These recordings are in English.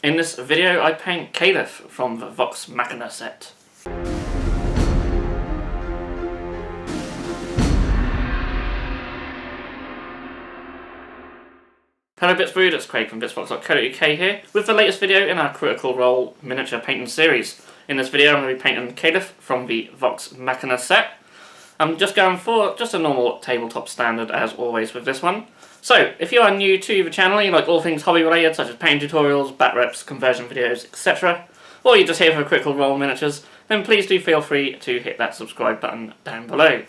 In this video I paint Keyleth from the Vox Machina set. Hello Bitsbrew, it's Craig from bitsbox.co.uk here with the latest video in our Critical Role miniature painting series. In this video I'm going to be painting Keyleth from the Vox Machina set. I'm just going for just a normal tabletop standard as always with this one. So, if you are new to the channel and you like all things hobby related such as painting tutorials, bat reps, conversion videos, etc. or you're just here for Critical Role miniatures, then please do feel free to hit that subscribe button down below.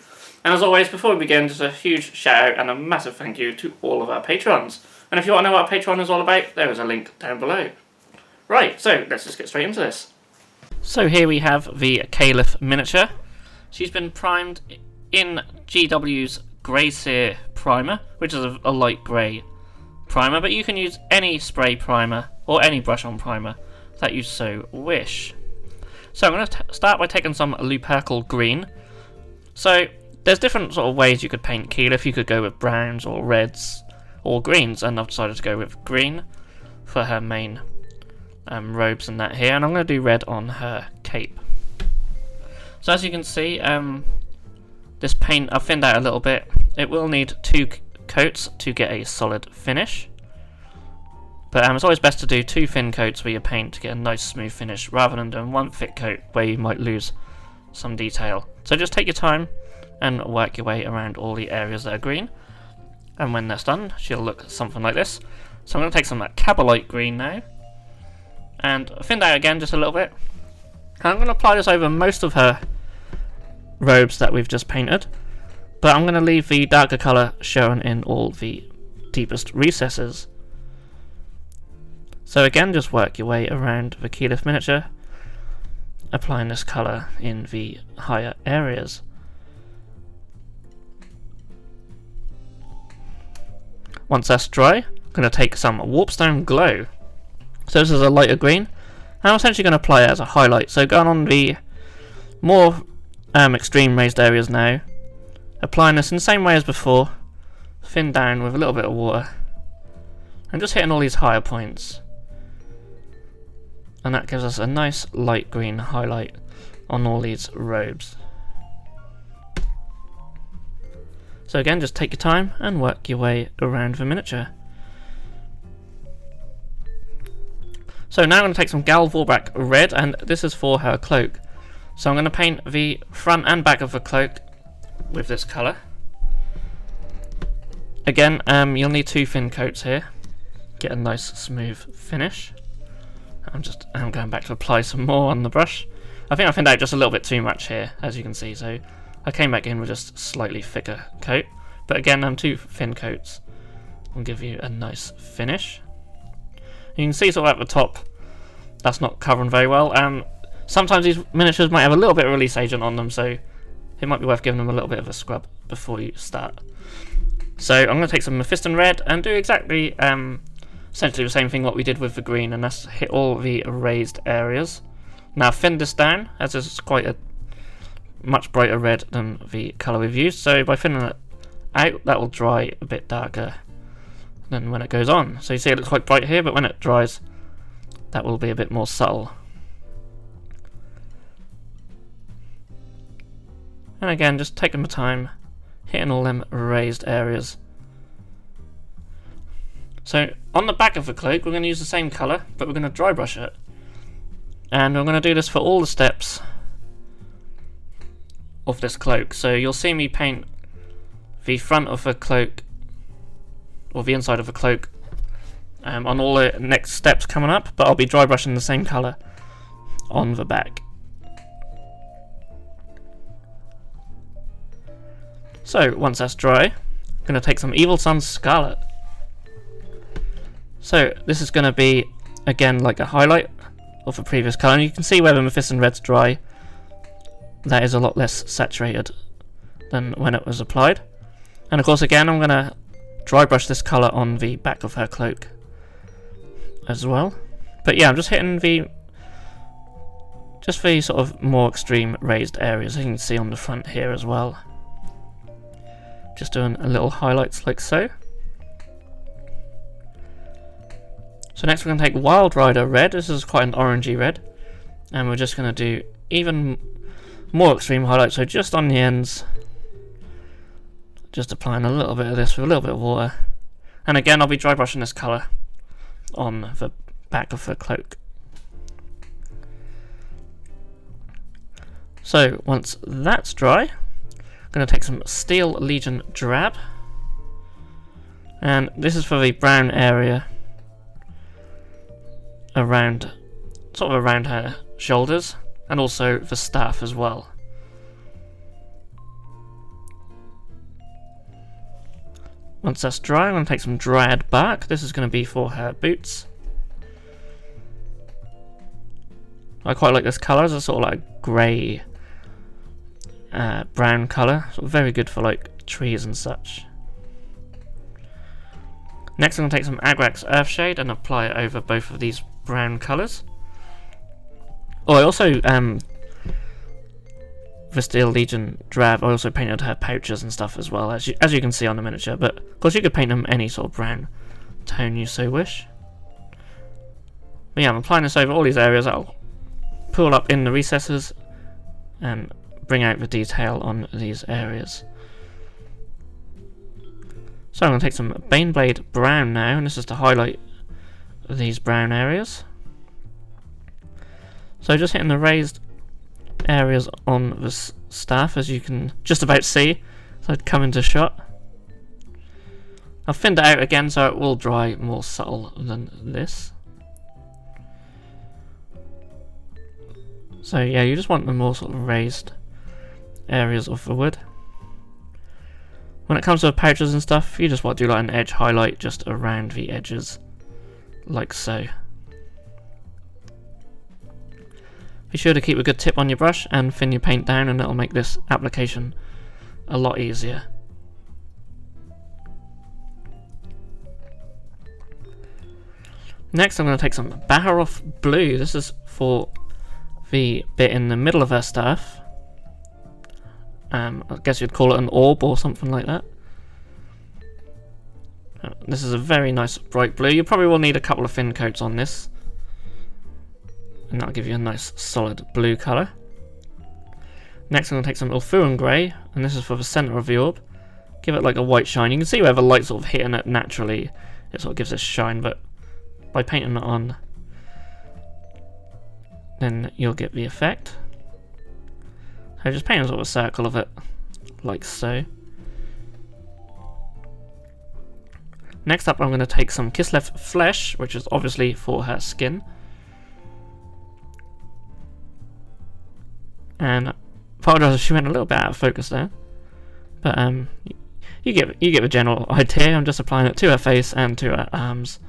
And as always, before we begin, just a huge shout out and a massive thank you to all of our patrons. And if you want to know what a Patreon is all about, there is a link down below. Right, so let's just get straight into this. So here we have the Keyleth miniature. She's been primed in GW's Grey Sear primer, which is a light grey primer, but you can use any spray primer or any brush on primer that you so wish. So I'm going to start by taking some Lupercal green. So there's different sort of ways you could paint Keyleth. You could go with browns or reds or greens, and I've decided to go with green for her main robes and that here, and I'm going to do red on her cape. So as you can see, this paint I've thinned out a little bit. It will need 2 coats to get a solid finish, but it's always best to do 2 thin coats with your paint to get a nice smooth finish rather than doing 1 thick coat where you might lose some detail. So just take your time and work your way around all the areas that are green, and when that's done she'll look something like this. So I'm going to take some of that Cabalite green now and thin out again just a little bit, and I'm going to apply this over most of her robes that we've just painted, but I'm going to leave the darker colour shown in all the deepest recesses. So again, just work your way around the Keyleth miniature, applying this colour in the higher areas. Once that's dry, I'm going to take some Warpstone Glow. So this is a lighter green, and I'm essentially going to apply it as a highlight. So going on the more extreme raised areas now, applying this in the same way as before, thin down with a little bit of water, and just hitting all these higher points. And that gives us a nice light green highlight on all these robes. So again, just take your time and work your way around the miniature. So now I'm going to take some Gal Vorbak red, and this is for her cloak. So I'm going to paint the front and back of the cloak with this colour. Again, you'll need 2 thin coats here. Get a nice smooth finish. I'm going back to apply some more on the brush. I think I thinned out just a little bit too much here, as you can see, so I came back in with just a slightly thicker coat. But again, 2 thin coats will give you a nice finish. You can see sort of at the top, that's not covering very well. Sometimes these miniatures might have a little bit of release agent on them, so it might be worth giving them a little bit of a scrub before you start. So I'm going to take some Mephiston red and do exactly essentially the same thing what we did with the green, and that's hit all the raised areas. Now thin this down, as this is quite a much brighter red than the colour we've used, so by thinning it out that will dry a bit darker than when it goes on. So you see it looks quite bright here, but when it dries that will be a bit more subtle. And again, just taking my time, hitting all them raised areas. So on the back of the cloak we're going to use the same colour, but we're going to dry brush it. And we're going to do this for all the steps of this cloak. So you'll see me paint the front of the cloak, or the inside of the cloak, on all the next steps coming up, but I'll be dry brushing the same colour on the back. So once that's dry, I'm going to take some Evil Sunz Scarlet. So this is going to be again like a highlight of the previous colour, and you can see where the Mephiston red's dry, that is a lot less saturated than when it was applied. And of course again I'm going to dry brush this colour on the back of her cloak as well. But yeah, I'm just hitting the sort of more extreme raised areas, as you can see on the front here as well. Just doing a little highlights like so. So next we're going to take Wild Rider Red. This is quite an orangey red. And we're just going to do even more extreme highlight, so just on the ends. Just applying a little bit of this with a little bit of water. And again, I'll be dry brushing this colour on the back of the cloak. So once that's dry, I'm going to take some Steel Legion Drab. And this is for the brown area around, sort of around her shoulders, and also the staff as well. Once that's dry, I'm going to take some Dryad Bark. This is going to be for her boots. I quite like this colour. It's a sort of like grey, brown colour. Sort of very good for like trees and such. Next I'm going to take some Agrax Earthshade and apply it over both of these brown colours. Oh, I also, for Steel Legion Drab, I also painted her pouches and stuff as well, as you can see on the miniature, but of course you could paint them any sort of brown tone you so wish. But yeah, I'm applying this over all these areas. I'll pull up in the recesses and bring out the detail on these areas. So I'm going to take some Baneblade Brown now, and this is to highlight these brown areas. So just hitting the raised areas on the staff, as you can just about see, so I'd come into shot. I've thinned it out again so it will dry more subtle than this. So yeah, you just want the more sort of raised areas of the wood. When it comes to the pouches and stuff, you just want to do like an edge highlight just around the edges, like so. Be sure to keep a good tip on your brush and thin your paint down, and it'll make this application a lot easier. Next I'm going to take some Baharoth Blue. This is for the bit in the middle of her staff. I guess you'd call it an orb or something like that. This is a very nice bright blue. You probably will need a couple of thin coats on this, and that'll give you a nice solid blue colour. Next I'm going to take some Ulthuan Grey, and this is for the centre of the orb. Give it like a white shine. You can see where the light's sort of hitting it naturally, it sort of gives this shine, but by painting it on, then you'll get the effect. So just paint a sort of circle of it, like so. Next up I'm going to take some Keyleth Flesh, which is obviously for her skin. And apologise if she went a little bit out of focus there, but you get the general idea. I'm just applying it to her face and to her arms.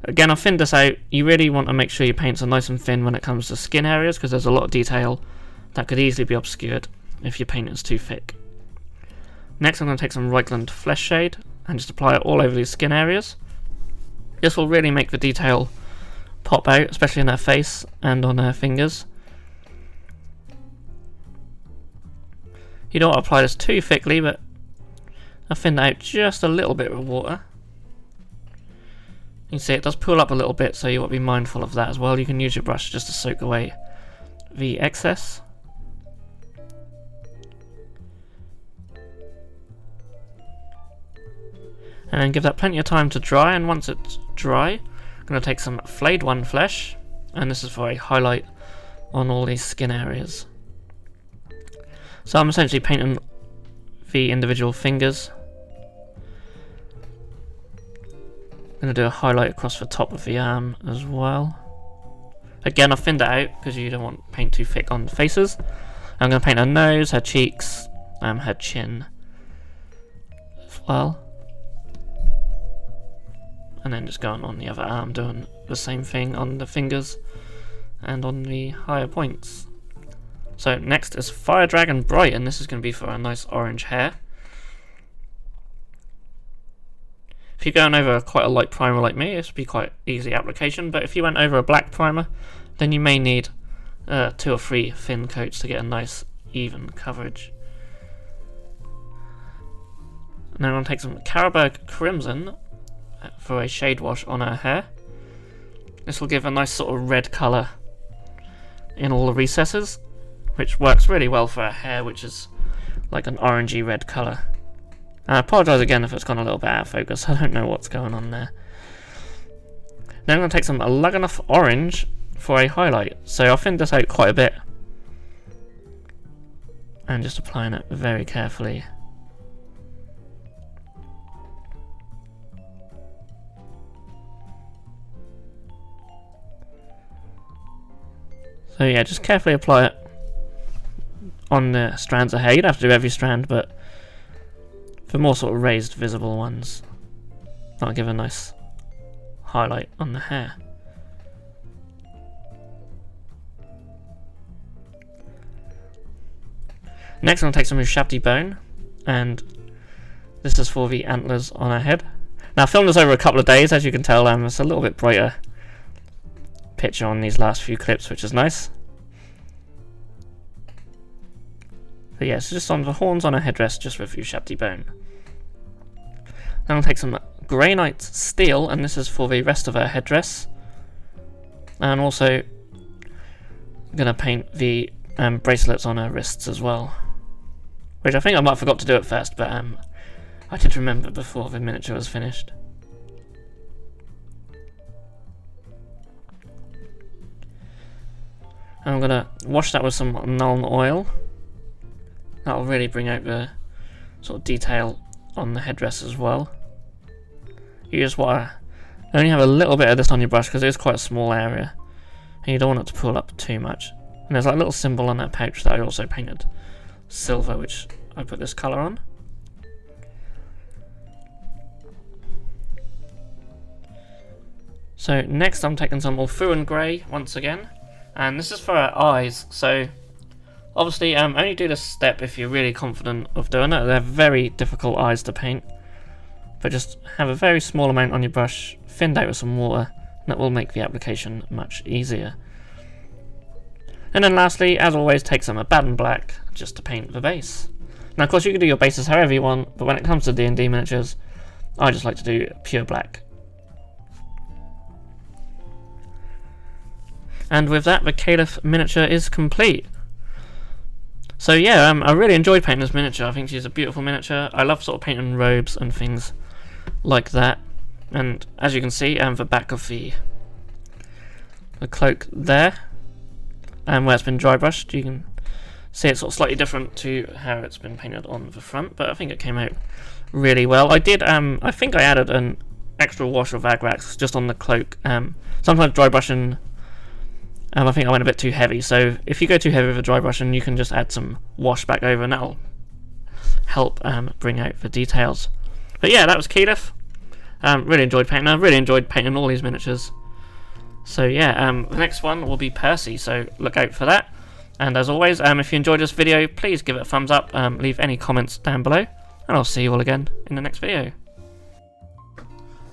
Again, I've thinned this out. You really want to make sure your paints are nice and thin when it comes to skin areas, because there's a lot of detail that could easily be obscured if your paint is too thick. Next I'm going to take some Reikland Flesh Shade and just apply it all over these skin areas. This will really make the detail pop out, especially in her face and on her fingers. You don't want to apply this too thickly, but I've thinned out just a little bit with water. You can see it does pull up a little bit, so you want to be mindful of that as well. You can use your brush just to soak away the excess. And then give that plenty of time to dry, and once it's dry, I'm going to take some Flayed One Flesh, and this is for a highlight on all these skin areas. So I'm essentially painting the individual fingers. I'm going to do a highlight across the top of the arm as well. Again, I've thinned it out because you don't want paint too thick on the faces. I'm going to paint her nose, her cheeks, her chin as well. And then just going on the other arm, doing the same thing on the fingers and on the higher points. So next is Fire Dragon Bright, and this is going to be for a nice orange hair. If you're going over quite a light primer like me, this would be quite easy application, but if you went over a black primer, then you may need 2 or 3 thin coats to get a nice even coverage. And then I'm going to take some Carroburg Crimson for a shade wash on her hair. This will give a nice sort of red colour in all the recesses, which works really well for her hair, which is like an orangey red colour. I apologise again if it's gone a little bit out of focus, I don't know what's going on there. Now I'm going to take some Luganoff Orange for a highlight, so I'll thin this out quite a bit. And just applying it very carefully. So yeah, just carefully apply it on the strands of hair. You don't have to do every strand, but for more sort of raised, visible ones, that'll give a nice highlight on the hair. Next I'm going to take some Ushabti bone, and this is for the antlers on her head. Now I filmed this over a couple of days, as you can tell. It's a little bit brighter picture on these last few clips, which is nice. But yeah, so just on the horns on her headdress, just with Ushabti bone. Now I'll take some Granite Steel, and this is for the rest of her headdress. And also I'm going to paint the bracelets on her wrists as well. Which I think I might have forgot to do at first, but I did remember before the miniature was finished. And I'm going to wash that with some Nuln Oil. That'll really bring out the sort of detail on the headdress as well. You just want to only have a little bit of this on your brush because it is quite a small area. And you don't want it to pull up too much. And there's like a little symbol on that pouch that I also painted silver, which I put this colour on. So next I'm taking some Ulthuan Grey once again, and this is for her eyes. So obviously only do this step if you're really confident of doing it. They're very difficult eyes to paint, but just have a very small amount on your brush, thinned out with some water, and that will make the application much easier. And then lastly, as always, take some Abaddon Black just to paint the base. Now of course you can do your bases however you want, but when it comes to D&D miniatures, I just like to do pure black. And with that, the Keyleth miniature is complete. So yeah, I really enjoyed painting this miniature. I think she's a beautiful miniature. I love sort of painting robes and things like that. And as you can see, the back of the cloak there, where it's been dry brushed, you can see it's sort of slightly different to how it's been painted on the front, but I think it came out really well. I did, I think I added an extra wash of Agrax just on the cloak. Sometimes dry brushing, I think I went a bit too heavy, so if you go too heavy with a dry brushing, you can just add some wash back over and that'll help bring out the details. But yeah, that was Keyleth. Really enjoyed painting her, really enjoyed painting all these miniatures. So yeah, the next one will be Percy, so look out for that. And as always, if you enjoyed this video, please give it a thumbs up, leave any comments down below, and I'll see you all again in the next video.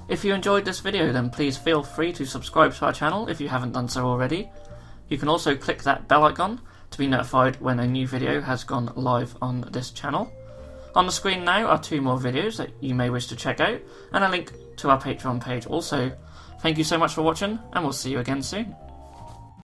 If you enjoyed this video, then please feel free to subscribe to our channel if you haven't done so already. You can also click that bell icon to be notified when a new video has gone live on this channel. On the screen now are 2 more videos that you may wish to check out, and a link to our Patreon page also. Thank you so much for watching, and we'll see you again soon.